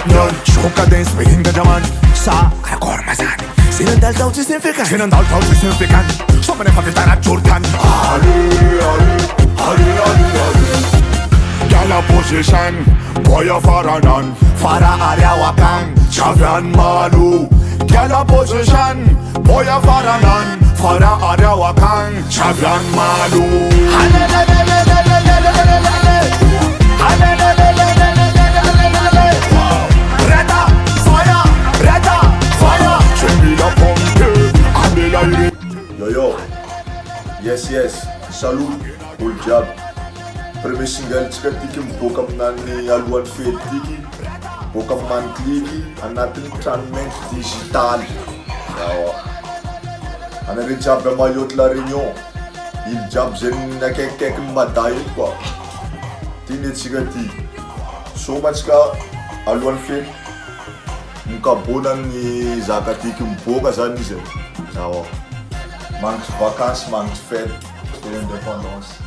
면 shokadens behinda naman sa kalkormasan. Sinandal daw significant, sinandal daw significant. So many pakitan at Jordan. Ali, Ali, Ali, Ali, Ali. Gala position, boya faranan. Fara aryawakan, chavyan malu. Gala position, boya faranan. Fara aryawakan, chavyan malu. Yo, yes, salut, ol jiaby. Premier single tsika tiky miboaka aminany alohan'ny fety tiky, boaka amin'ny Manikliky anatin'ny tranomainty digitaly. Anareo jiaby à Mayotte la Réunion, ilo jiaby zay akaikikaiky ny Mada eto koa. Ty ne tsika ty. Somatsika alohan'ny fety. Mikaboana ny zaka tiky miboaka zany izy. Magnitry vacances, magnitry fête, c'est l'indépendance.